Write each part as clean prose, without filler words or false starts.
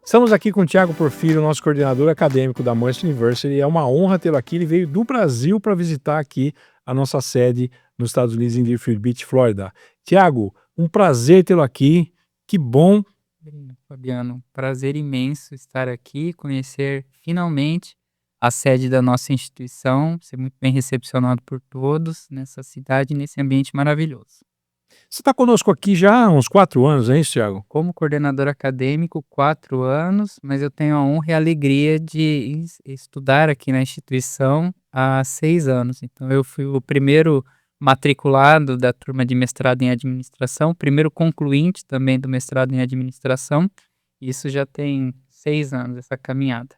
Estamos aqui com o Thiago Porfírio, nosso coordenador acadêmico da Must University. É uma honra tê-lo aqui. Ele veio do Brasil para visitar aqui a nossa sede nos Estados Unidos, em Deerfield Beach, Flórida. Thiago, um prazer tê-lo aqui. Que bom. Fabiano, prazer imenso estar aqui, conhecer finalmente a sede da nossa instituição, ser muito bem recepcionado por todos nessa cidade, nesse ambiente maravilhoso. Você está conosco aqui já há uns 4 anos, é isso, Thiago? Como coordenador acadêmico, 4 anos, mas eu tenho a honra e a alegria de estudar aqui na instituição há 6 anos. Então, eu fui o primeiro matriculado da turma de mestrado em administração, o primeiro concluinte também do mestrado em administração. Isso já tem 6 anos, essa caminhada.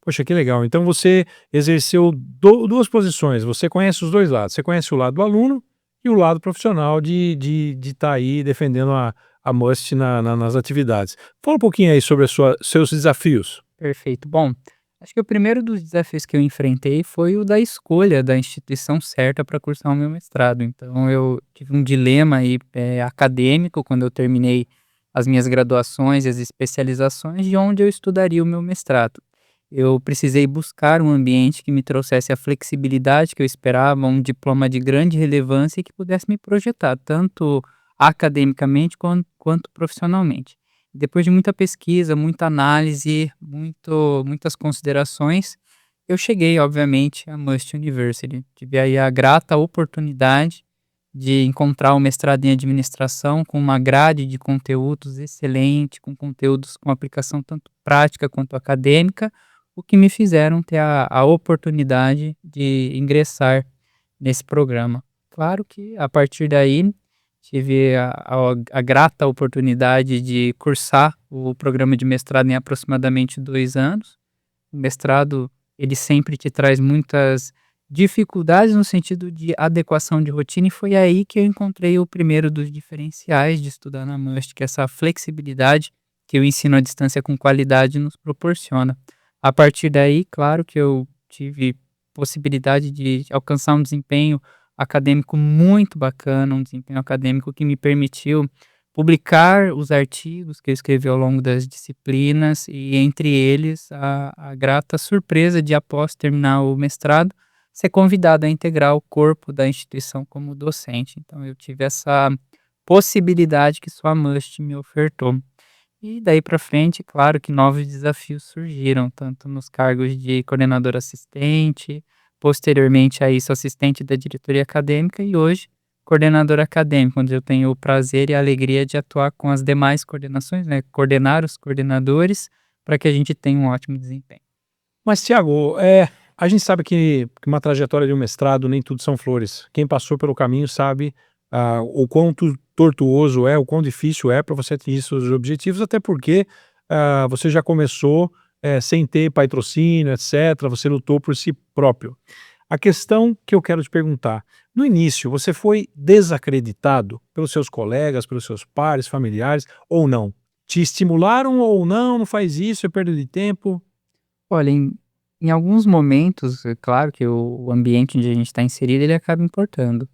Poxa, que legal. Então você exerceu duas posições. Você conhece os dois lados. Você conhece o lado do aluno e o lado profissional de estar aí defendendo a Must nas atividades. Fala um pouquinho aí sobre seus desafios. Perfeito. Bom, acho que o primeiro dos desafios que eu enfrentei foi o da escolha da instituição certa para cursar o meu mestrado. Então, eu tive um dilema aí, acadêmico quando eu terminei as minhas graduações e as especializações de onde eu estudaria o meu mestrado. Eu precisei buscar um ambiente que me trouxesse a flexibilidade que eu esperava, um diploma de grande relevância e que pudesse me projetar, tanto academicamente quanto profissionalmente. Depois de muita pesquisa, muita análise, muitas considerações, eu cheguei, obviamente, à Must University. Tive aí a grata oportunidade de encontrar o mestrado em administração com uma grade de conteúdos excelente, com conteúdos com aplicação tanto prática quanto acadêmica, o que me fizeram ter a oportunidade de ingressar nesse programa. Claro que a partir daí tive a grata oportunidade de cursar o programa de mestrado em aproximadamente 2 anos. O mestrado, ele sempre te traz muitas dificuldades no sentido de adequação de rotina, e foi aí que eu encontrei o primeiro dos diferenciais de estudar na Must, que é essa flexibilidade que o ensino à distância com qualidade nos proporciona. A partir daí, claro que eu tive possibilidade de alcançar um desempenho acadêmico muito bacana, um desempenho acadêmico que me permitiu publicar os artigos que eu escrevi ao longo das disciplinas e entre eles a grata surpresa de, após terminar o mestrado, ser convidado a integrar o corpo da instituição como docente. Então eu tive essa possibilidade que só a Must me ofertou. E daí para frente, claro que novos desafios surgiram, tanto nos cargos de coordenador assistente, posteriormente a isso assistente da diretoria acadêmica e hoje coordenador acadêmico, onde eu tenho o prazer e a alegria de atuar com as demais coordenações, né, coordenar os coordenadores para que a gente tenha um ótimo desempenho. Mas, Thiago, a gente sabe que uma trajetória de um mestrado nem tudo são flores. Quem passou pelo caminho sabe o quanto tortuoso é, o quão difícil é para você atingir seus objetivos, até porque você já começou sem ter patrocínio, etc. Você lutou por si próprio. A questão que eu quero te perguntar, no início você foi desacreditado pelos seus colegas, pelos seus pares, familiares, ou não? Te estimularam ou não, não faz isso, é perda de tempo? Olha, em alguns momentos, é claro que o ambiente onde a gente está inserido, ele acaba importando.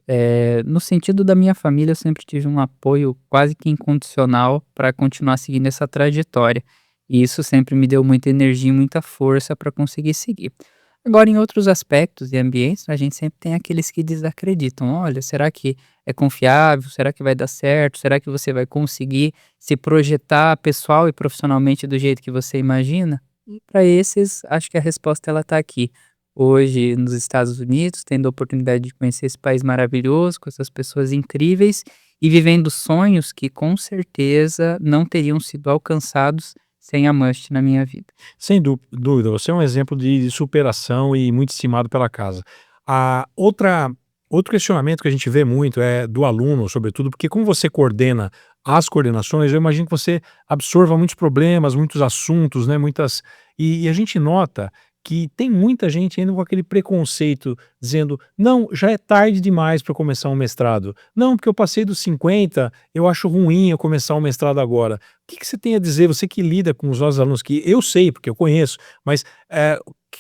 No sentido da minha família, eu sempre tive um apoio quase que incondicional para continuar seguindo essa trajetória. E isso sempre me deu muita energia e muita força para conseguir seguir. Agora, em outros aspectos e ambientes, a gente sempre tem aqueles que desacreditam. Olha, será que é confiável? Será que vai dar certo? Será que você vai conseguir se projetar pessoal e profissionalmente do jeito que você imagina? E para esses, acho que a resposta ela está aqui. Hoje, nos Estados Unidos, tendo a oportunidade de conhecer esse país maravilhoso, com essas pessoas incríveis e vivendo sonhos que com certeza não teriam sido alcançados sem a Must na minha vida. Sem dúvida, você é um exemplo de superação e muito estimado pela casa. Outro questionamento que a gente vê muito é do aluno, sobretudo, porque como você coordena as coordenações, eu imagino que você absorva muitos problemas, muitos assuntos, né, e a gente nota que tem muita gente ainda com aquele preconceito, dizendo: "Não, já é tarde demais para começar um mestrado. Não, porque eu passei dos 50, eu acho ruim eu começar um mestrado agora". O que que você tem a dizer, você que lida com os nossos alunos, que eu sei, porque eu conheço, mas,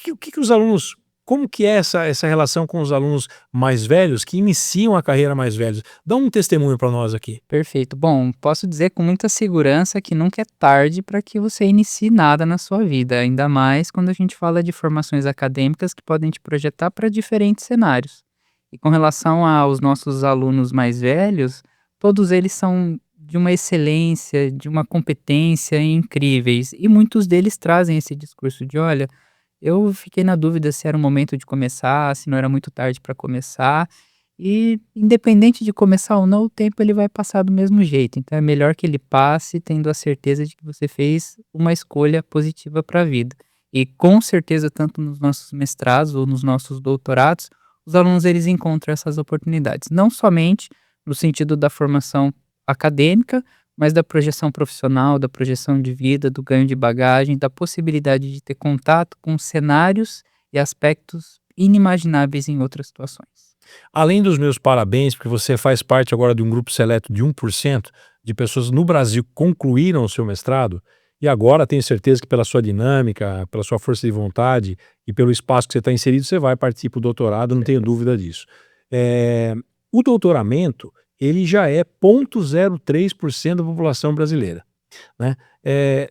o que os alunos Como que é essa relação com os alunos mais velhos que iniciam a carreira mais velhos? Dá um testemunho para nós aqui. Perfeito. Bom, posso dizer com muita segurança que nunca é tarde para que você inicie nada na sua vida, ainda mais quando a gente fala de formações acadêmicas que podem te projetar para diferentes cenários. E com relação aos nossos alunos mais velhos, todos eles são de uma excelência, de uma competência incríveis, e muitos deles trazem esse discurso de: olha, eu fiquei na dúvida se era o momento de começar, se não era muito tarde para começar. E independente de começar ou não, o tempo ele vai passar do mesmo jeito. Então é melhor que ele passe tendo a certeza de que você fez uma escolha positiva para a vida. E com certeza, tanto nos nossos mestrados ou nos nossos doutorados, os alunos eles encontram essas oportunidades. Não somente no sentido da formação acadêmica, mas da projeção profissional, da projeção de vida, do ganho de bagagem, da possibilidade de ter contato com cenários e aspectos inimagináveis em outras situações. Além dos meus parabéns, porque você faz parte agora de um grupo seleto de 1% de pessoas no Brasil que concluíram o seu mestrado, e agora tenho certeza que pela sua dinâmica, pela sua força de vontade e pelo espaço que você está inserido, você vai partir para o doutorado, não tenho dúvida disso. Eh, o doutoramento, ele já é 0,03% da população brasileira, né.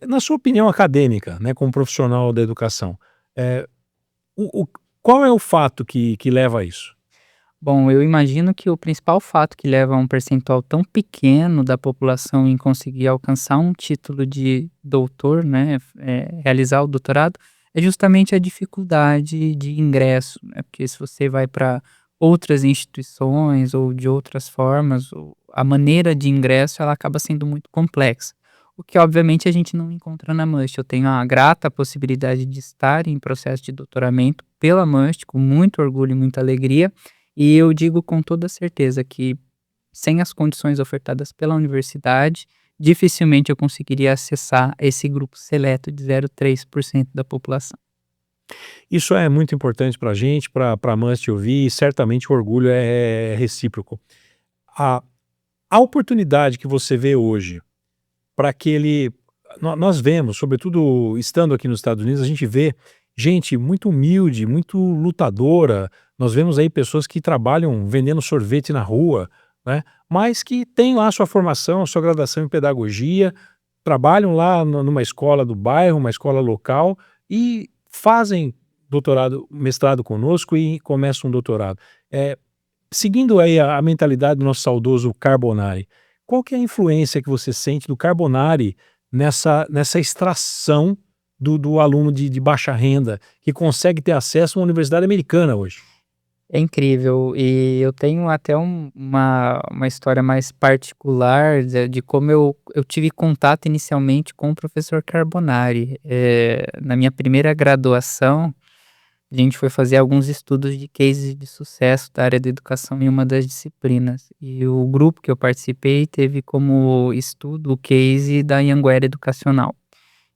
Na sua opinião acadêmica, né, como profissional da educação, eh, o qual é o fato que leva a isso? Bom, eu imagino que o principal fato que leva a um percentual tão pequeno da população em conseguir alcançar um título de doutor, né, realizar o doutorado, é justamente a dificuldade de ingresso, né? Porque se você vai para outras instituições ou de outras formas, a maneira de ingresso ela acaba sendo muito complexa. O que obviamente a gente não encontra na MUST. Eu tenho a grata possibilidade de estar em processo de doutoramento pela MUST, com muito orgulho e muita alegria, e eu digo com toda certeza que, sem as condições ofertadas pela universidade, dificilmente eu conseguiria acessar esse grupo seleto de 0,3% da população. Isso é muito importante para a gente, para a Must ouvir, e certamente o orgulho é recíproco. A, a oportunidade que você vê hoje para aquele. Nós vemos, sobretudo estando aqui nos Estados Unidos, a gente vê gente muito humilde, muito lutadora. Nós vemos aí pessoas que trabalham vendendo sorvete na rua, né? Mas que têm lá sua formação, sua graduação em pedagogia, trabalham lá numa escola do bairro, uma escola local e fazem doutorado, mestrado conosco e começam um doutorado. É, seguindo aí a mentalidade do nosso saudoso Carbonari, qual que é a influência que você sente do Carbonari nessa extração do aluno de baixa renda, que consegue ter acesso a uma universidade americana hoje? É incrível, e eu tenho até uma história mais particular de como eu tive contato inicialmente com o professor Carbonari. Na minha primeira graduação, a gente foi fazer alguns estudos de cases de sucesso da área da educação em uma das disciplinas. E o grupo que eu participei teve como estudo o case da Anhanguera Educacional.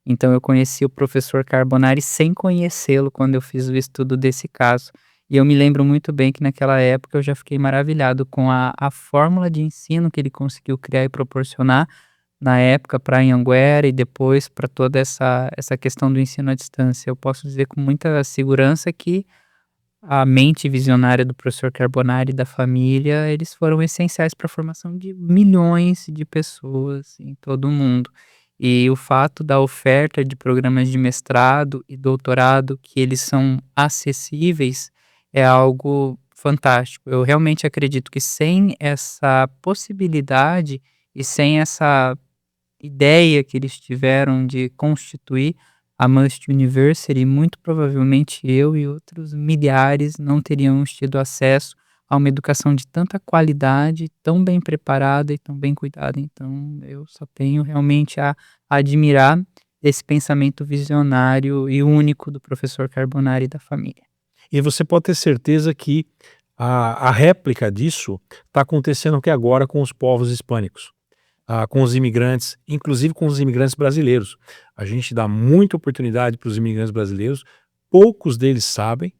Então eu conheci o professor Carbonari sem conhecê-lo quando eu fiz o estudo desse caso. E eu me lembro muito bem que naquela época eu já fiquei maravilhado com a fórmula de ensino que ele conseguiu criar e proporcionar na época para a Anhanguera e depois para toda essa questão do ensino à distância. Eu posso dizer com muita segurança que a mente visionária do professor Carbonari e da família, eles foram essenciais para a formação de milhões de pessoas em todo o mundo. E o fato da oferta de programas de mestrado e doutorado, que eles são acessíveis, é algo fantástico. Eu realmente acredito que sem essa possibilidade e sem essa ideia que eles tiveram de constituir a Must University, muito provavelmente eu e outros milhares não teríamos tido acesso a uma educação de tanta qualidade, tão bem preparada e tão bem cuidada. Então, eu só tenho realmente a admirar esse pensamento visionário e único do professor Carbonari e da família. E você pode ter certeza que a réplica disso está acontecendo aqui agora com os povos hispânicos, com os imigrantes, inclusive com os imigrantes brasileiros. A gente dá muita oportunidade para os imigrantes brasileiros, poucos deles sabem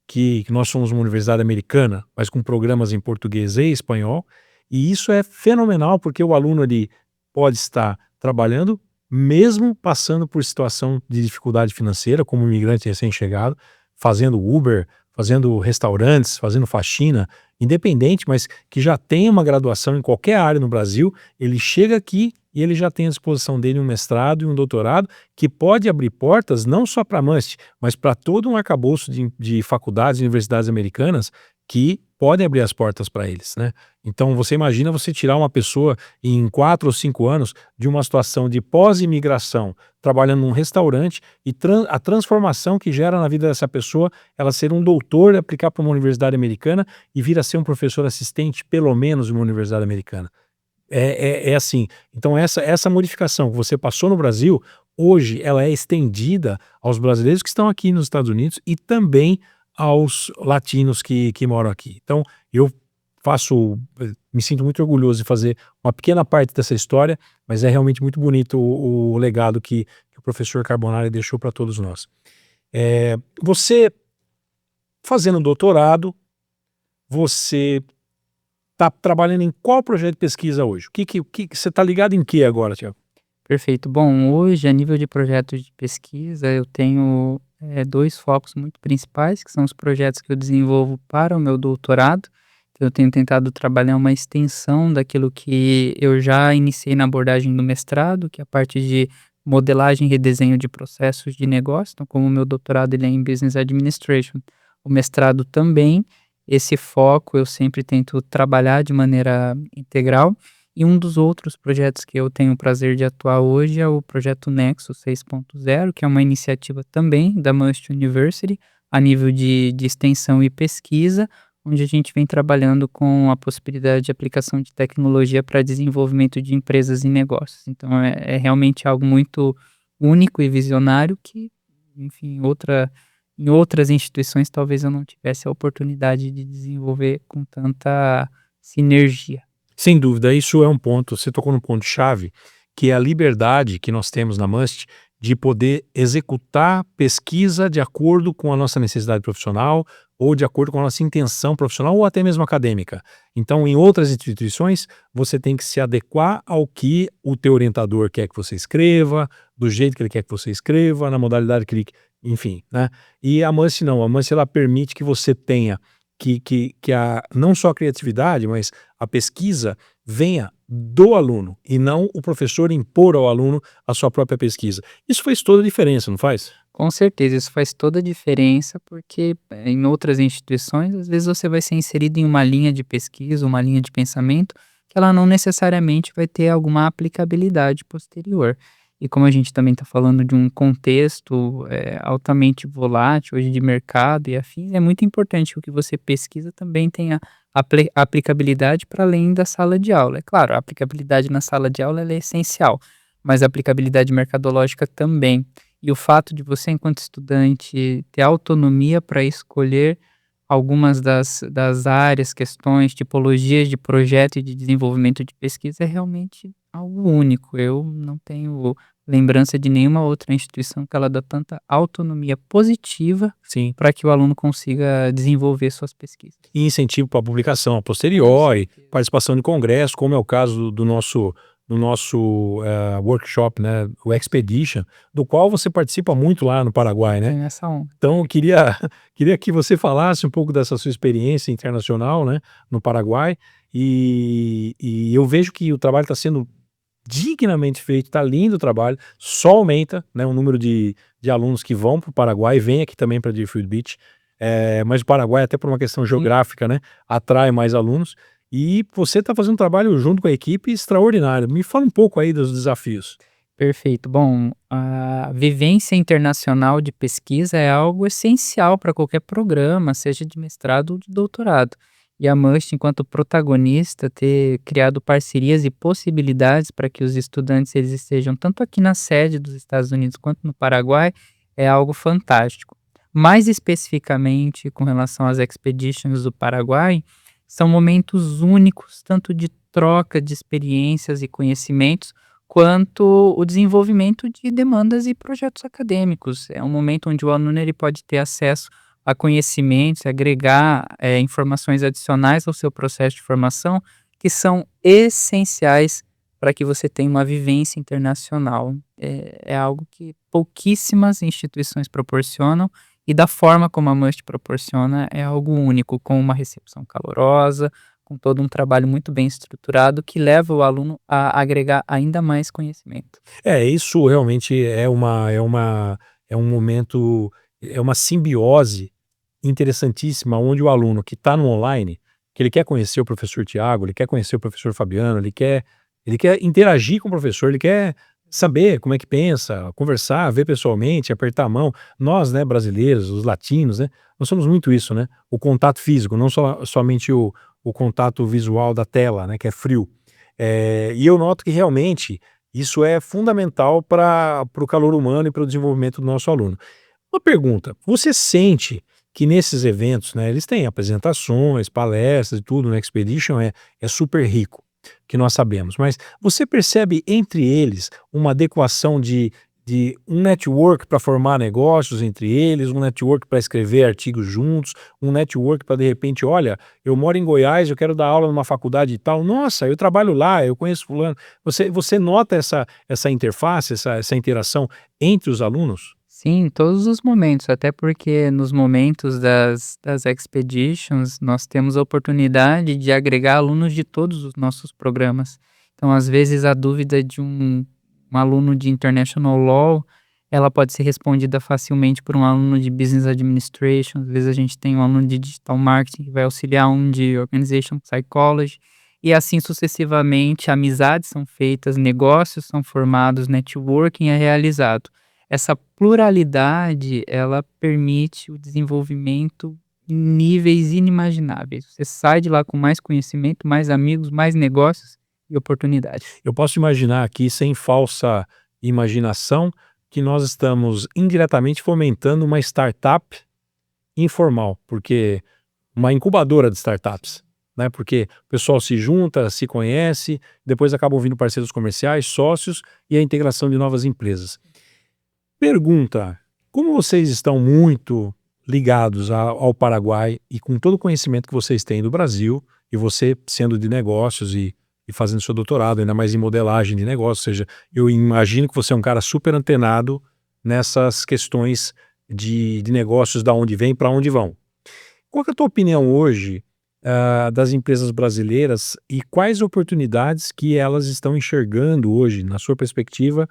que nós somos uma universidade americana, mas com programas em português e espanhol, e isso é fenomenal porque o aluno ali pode estar trabalhando, mesmo passando por situação de dificuldade financeira, como imigrante recém-chegado, fazendo Uber, fazendo restaurantes, fazendo faxina, independente, mas que já tem uma graduação em qualquer área no Brasil, ele chega aqui e ele já tem à disposição dele um mestrado e um doutorado que pode abrir portas não só para a Must, mas para todo um arcabouço de faculdades e universidades americanas que podem abrir as portas para eles, né? Então você imagina você tirar uma pessoa em 4 ou 5 anos de uma situação de pós-imigração, trabalhando num restaurante e a transformação que gera na vida dessa pessoa, ela ser um doutor, aplicar para uma universidade americana e vir a ser um professor assistente, pelo menos, de uma universidade americana. É assim. Então essa modificação que você passou no Brasil, hoje ela é estendida aos brasileiros que estão aqui nos Estados Unidos e também aos latinos que moram aqui. Então eu me sinto muito orgulhoso de fazer uma pequena parte dessa história, mas é realmente muito bonito o legado que o professor Carbonari deixou para todos nós. Você fazendo doutorado, você está trabalhando em qual projeto de pesquisa hoje? O que você está ligado em que agora, Tiago? Perfeito. Bom, hoje, a nível de projetos de pesquisa, eu tenho 2 focos muito principais, que são os projetos que eu desenvolvo para o meu doutorado. Então, eu tenho tentado trabalhar uma extensão daquilo que eu já iniciei na abordagem do mestrado, que é a parte de modelagem e redesenho de processos de negócio. Então, como o meu doutorado ele é em Business Administration, o mestrado também, esse foco eu sempre tento trabalhar de maneira integral. E um dos outros projetos que eu tenho o prazer de atuar hoje é o projeto Nexo 6.0, que é uma iniciativa também da Must University, a nível de extensão e pesquisa, onde a gente vem trabalhando com a possibilidade de aplicação de tecnologia para desenvolvimento de empresas e negócios. Então, é realmente algo muito único e visionário que, enfim, em outras instituições talvez eu não tivesse a oportunidade de desenvolver com tanta sinergia. Sem dúvida, isso é um ponto, você tocou num ponto-chave, que é a liberdade que nós temos na Must de poder executar pesquisa de acordo com a nossa necessidade profissional ou de acordo com a nossa intenção profissional ou até mesmo acadêmica. Então, em outras instituições, você tem que se adequar ao que o teu orientador quer que você escreva, do jeito que ele quer que você escreva, na modalidade que ele... Enfim, né? E a Must não, a Must ela permite que você tenha não só a criatividade, mas a pesquisa venha do aluno e não o professor impor ao aluno a sua própria pesquisa. Isso faz toda a diferença, não faz? Com certeza, isso faz toda a diferença, porque em outras instituições, às vezes você vai ser inserido em uma linha de pesquisa, uma linha de pensamento, que ela não necessariamente vai ter alguma aplicabilidade posterior. E como a gente também está falando de um contexto altamente volátil, hoje de mercado e afins, é muito importante que o que você pesquisa também tenha aplicabilidade para além da sala de aula. É claro, a aplicabilidade na sala de aula ela é essencial, mas a aplicabilidade mercadológica também. E o fato de você, enquanto estudante, ter autonomia para escolher algumas das áreas, questões, tipologias de projeto e de desenvolvimento de pesquisa é realmente algo único. Eu não tenho lembrança de nenhuma outra instituição que ela dá tanta autonomia positiva Sim. para que o aluno consiga desenvolver suas pesquisas. E incentivo para a publicação a posteriori, participação em congresso, como é o caso do nosso workshop, né, o Expedition, do qual você participa muito lá no Paraguai, né? Tem essa honra. Então, eu queria que você falasse um pouco dessa sua experiência internacional, né, no Paraguai, e eu vejo que o trabalho está sendo dignamente feito, está lindo o trabalho, só aumenta, né, o número de alunos que vão para o Paraguai, vem aqui também para Deerfield Beach, mas o Paraguai, até por uma questão geográfica, né, atrai mais alunos, e você está fazendo um trabalho junto com a equipe extraordinário. Me fala um pouco aí dos desafios. Perfeito. Bom, a vivência internacional de pesquisa é algo essencial para qualquer programa, seja de mestrado ou de doutorado. E a Must, enquanto protagonista, ter criado parcerias e possibilidades para que os estudantes eles estejam tanto aqui na sede dos Estados Unidos quanto no Paraguai é algo fantástico. Mais especificamente, com relação às expeditions do Paraguai, são momentos únicos, tanto de troca de experiências e conhecimentos, quanto o desenvolvimento de demandas e projetos acadêmicos. É um momento onde o aluno ele pode ter acesso a conhecimentos, agregar informações adicionais ao seu processo de formação, que são essenciais para que você tenha uma vivência internacional. É algo que pouquíssimas instituições proporcionam e da forma como a Must proporciona é algo único, com uma recepção calorosa, com todo um trabalho muito bem estruturado que leva o aluno a agregar ainda mais conhecimento. Isso realmente é um momento, é uma simbiose interessantíssima, onde o aluno que está no online, que ele quer conhecer o professor Tiago, ele quer conhecer o professor Fabiano, ele quer interagir com o professor, ele quer saber como é que pensa, conversar, ver pessoalmente, apertar a mão. Nós, né, brasileiros, os latinos, né, nós somos muito isso, né, o contato físico, não somente o contato visual da tela, né, que é frio. E eu noto que realmente isso é fundamental para o calor humano e para o desenvolvimento do nosso aluno. Uma pergunta, você sente que nesses eventos, né, eles têm apresentações, palestras e tudo, no Expedition é super rico, que nós sabemos, mas você percebe entre eles uma adequação de um network para formar negócios entre eles, um network para escrever artigos juntos, um network para de repente, olha, eu moro em Goiás, eu quero dar aula numa faculdade e tal, nossa, eu trabalho lá, eu conheço fulano. Você nota essa interface, essa interação entre os alunos? Sim, em todos os momentos, até porque nos momentos das expeditions, nós temos a oportunidade de agregar alunos de todos os nossos programas. Então, às vezes, a dúvida de um aluno de International Law, ela pode ser respondida facilmente por um aluno de Business Administration. Às vezes, a gente tem um aluno de Digital Marketing que vai auxiliar um de Organization Psychology. E assim sucessivamente, amizades são feitas, negócios são formados, networking é realizado. Essa pluralidade, ela permite o desenvolvimento em níveis inimagináveis. Você sai de lá com mais conhecimento, mais amigos, mais negócios e oportunidades. Eu posso imaginar aqui, sem falsa imaginação, que nós estamos indiretamente fomentando uma startup informal, porque uma incubadora de startups, né? Porque o pessoal se junta, se conhece, depois acabam vindo parceiros comerciais, sócios e a integração de novas empresas. Pergunta: como vocês estão muito ligados ao Paraguai e com todo o conhecimento que vocês têm do Brasil, e você sendo de negócios e fazendo seu doutorado, ainda mais em modelagem de negócios, ou seja, eu imagino que você é um cara super antenado nessas questões de negócios, da onde vem, para onde vão. Qual que é a tua opinião hoje, das empresas brasileiras e quais oportunidades que elas estão enxergando hoje, na sua perspectiva,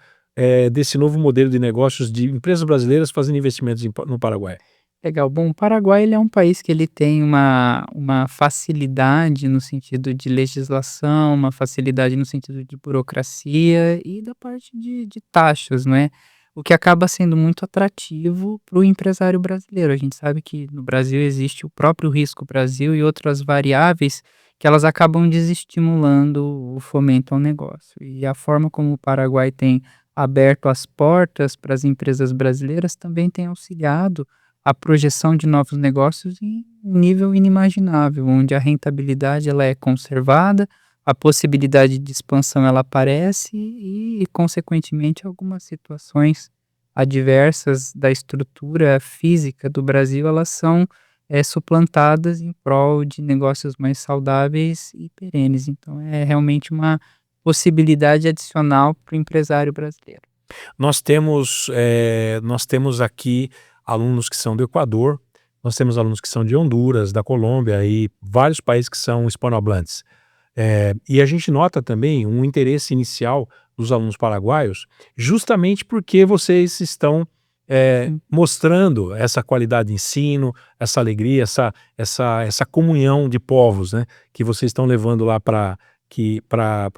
desse novo modelo de negócios de empresas brasileiras fazendo investimentos no Paraguai? Legal. Bom, o Paraguai ele é um país que ele tem uma facilidade no sentido de legislação, uma facilidade no sentido de burocracia e da parte de taxas, não é? O que acaba sendo muito atrativo para o empresário brasileiro. A gente sabe que no Brasil existe o próprio risco Brasil e outras variáveis que elas acabam desestimulando o fomento ao negócio. E a forma como o Paraguai tem aberto as portas para as empresas brasileiras também tem auxiliado a projeção de novos negócios em um nível inimaginável, onde a rentabilidade ela é conservada, a possibilidade de expansão ela aparece e consequentemente, algumas situações adversas da estrutura física do Brasil, elas são, suplantadas em prol de negócios mais saudáveis e perenes. Então é realmente uma possibilidade adicional para o empresário brasileiro. Nós temos aqui alunos que são do Equador, nós temos alunos que são de Honduras, da Colômbia e vários países que são hispanohablantes. E a gente nota também um interesse inicial dos alunos paraguaios, justamente porque vocês estão mostrando essa qualidade de ensino, essa alegria, essa comunhão de povos, né, que vocês estão levando lá para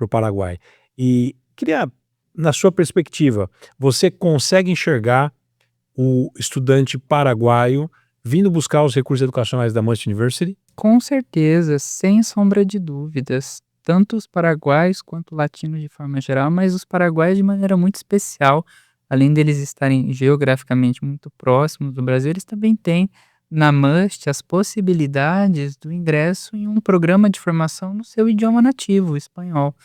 o Paraguai. E queria, na sua perspectiva, você consegue enxergar o estudante paraguaio vindo buscar os recursos educacionais da Must University? Com certeza, sem sombra de dúvidas, tanto os paraguaios quanto latinos de forma geral, mas os paraguaios de maneira muito especial, além deles estarem geograficamente muito próximos do Brasil, eles também têm na MUST as possibilidades do ingresso em um programa de formação no seu idioma nativo, o espanhol.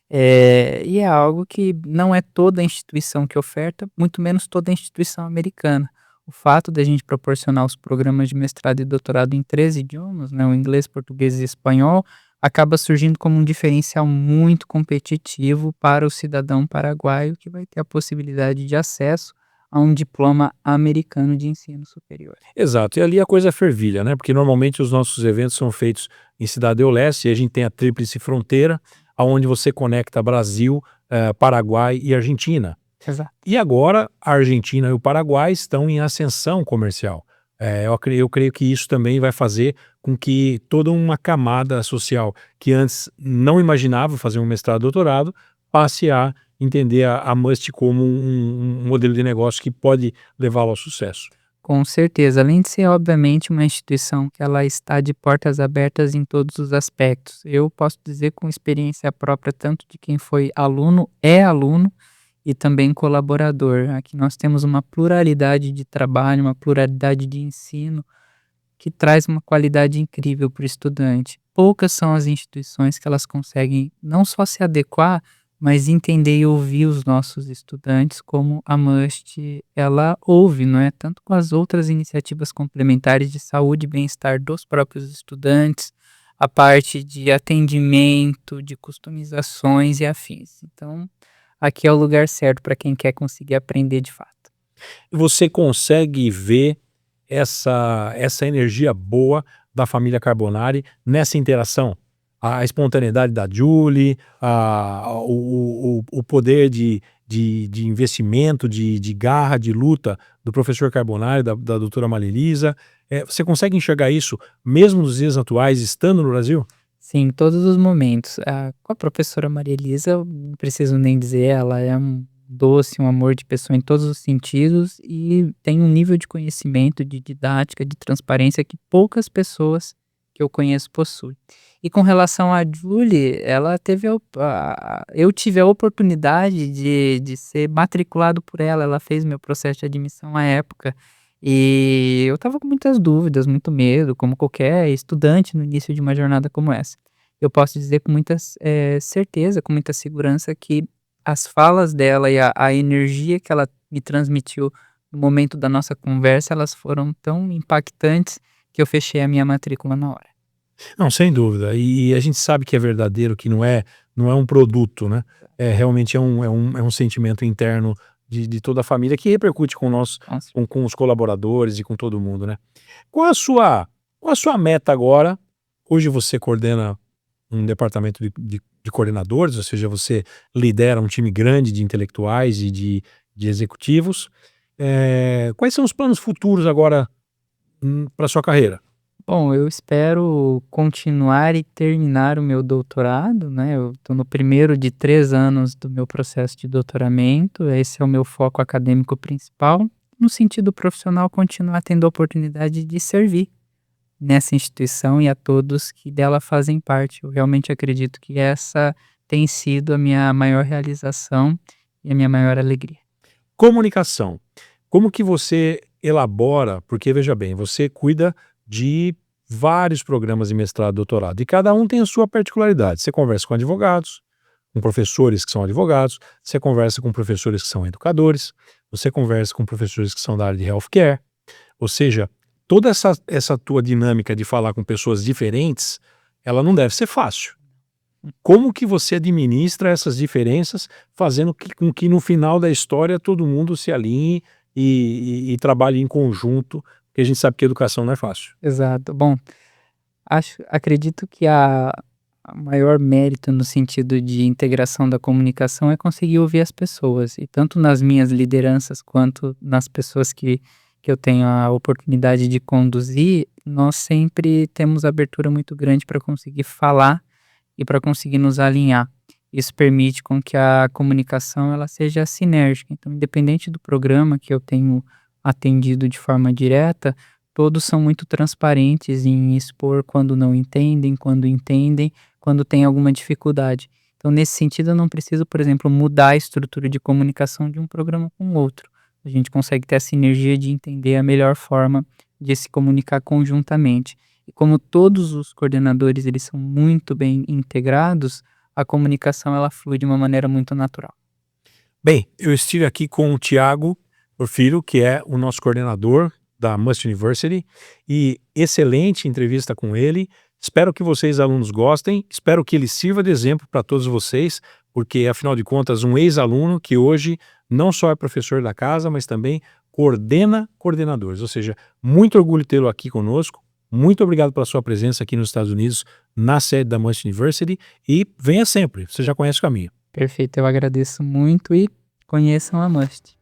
E é algo que não é toda instituição que oferta, muito menos toda instituição americana. O fato da gente proporcionar os programas de mestrado e doutorado em 3 idiomas, né, o inglês, português e espanhol, acaba surgindo como um diferencial muito competitivo para o cidadão paraguaio que vai ter a possibilidade de acesso a um diploma americano de ensino superior. Exato, e ali a coisa fervilha, né? Porque normalmente os nossos eventos são feitos em Cidade do Leste e a gente tem a tríplice fronteira, aonde você conecta Brasil, Paraguai e Argentina. Exato. E agora a Argentina e o Paraguai estão em ascensão comercial. Eu creio que isso também vai fazer com que toda uma camada social que antes não imaginava fazer um mestrado, doutorado, passe a entender a Must como um modelo de negócio que pode levá-lo ao sucesso. Com certeza, além de ser obviamente uma instituição que ela está de portas abertas em todos os aspectos. Eu posso dizer com experiência própria tanto de quem foi aluno, é aluno e também colaborador. Aqui nós temos uma pluralidade de trabalho, uma pluralidade de ensino que traz uma qualidade incrível para o estudante. Poucas são as instituições que elas conseguem não só se adequar, mas entender e ouvir os nossos estudantes como a MUST ela ouve, não é? Tanto com as outras iniciativas complementares de saúde e bem-estar dos próprios estudantes, a parte de atendimento, de customizações e afins. Então, aqui é o lugar certo para quem quer conseguir aprender de fato. Você consegue ver essa energia boa da família Carbonari nessa interação? A espontaneidade da Julie, o poder de investimento, de garra, de luta do professor Carbonari, da doutora Marilisa. Você consegue enxergar isso mesmo nos dias atuais, estando no Brasil? Sim, em todos os momentos. Com a professora Maria Elisa, eu não preciso nem dizer, ela é um doce, um amor de pessoa em todos os sentidos e tem um nível de conhecimento, de didática, de transparência que poucas pessoas que eu conheço possuem. E com relação à Julie, ela teve eu tive a oportunidade de ser matriculado por ela, ela fez meu processo de admissão à época. E eu estava com muitas dúvidas, muito medo, como qualquer estudante no início de uma jornada como essa. Eu posso dizer com muita certeza, com muita segurança, que as falas dela e a energia que ela me transmitiu no momento da nossa conversa, elas foram tão impactantes que eu fechei a minha matrícula na hora. Não, sem dúvida. E a gente sabe que é verdadeiro, que não é um produto, né? Realmente é um sentimento interno de toda a família que repercute com nós, Nossa. com os colaboradores e com todo mundo, né? Qual a sua meta agora? Hoje você coordena um departamento de coordenadores, ou seja, você lidera um time grande de intelectuais e de executivos. Quais são os planos futuros agora para sua carreira? Bom, eu espero continuar e terminar o meu doutorado, né? Eu estou no primeiro de 3 anos do meu processo de doutoramento, esse é o meu foco acadêmico principal. No sentido profissional, continuar tendo a oportunidade de servir nessa instituição e a todos que dela fazem parte. Eu realmente acredito que essa tem sido a minha maior realização e a minha maior alegria. Comunicação. Como que você elabora, porque veja bem, você cuida de vários programas de mestrado e doutorado, e cada um tem a sua particularidade. Você conversa com advogados, com professores que são advogados, você conversa com professores que são educadores, você conversa com professores que são da área de healthcare, ou seja, toda essa tua dinâmica de falar com pessoas diferentes, ela não deve ser fácil. Como que você administra essas diferenças, fazendo com que no final da história todo mundo se alinhe e trabalhe em conjunto, porque a gente sabe que a educação não é fácil. Exato. Bom, acredito que a maior mérito no sentido de integração da comunicação é conseguir ouvir as pessoas. E tanto nas minhas lideranças quanto nas pessoas que eu tenho a oportunidade de conduzir, nós sempre temos abertura muito grande para conseguir falar e para conseguir nos alinhar. Isso permite com que a comunicação ela seja sinérgica. Então, independente do programa que eu tenho atendido de forma direta, todos são muito transparentes em expor quando não entendem, quando tem alguma dificuldade. Então, nesse sentido, eu não preciso, por exemplo, mudar a estrutura de comunicação de um programa com o outro. A gente consegue ter a sinergia de entender a melhor forma de se comunicar conjuntamente. E como todos os coordenadores eles são muito bem integrados, a comunicação ela flui de uma maneira muito natural. Bem, eu estive aqui com o Tiago Porfírio, que é o nosso coordenador da Must University, e excelente entrevista com ele. Espero que vocês, alunos, gostem, espero que ele sirva de exemplo para todos vocês, porque, afinal de contas, um ex-aluno que hoje não só é professor da casa, mas também coordena coordenadores. Ou seja, muito orgulho tê-lo aqui conosco, muito obrigado pela sua presença aqui nos Estados Unidos, na sede da Must University, e venha sempre, você já conhece o caminho. Perfeito, eu agradeço muito e conheçam a Must.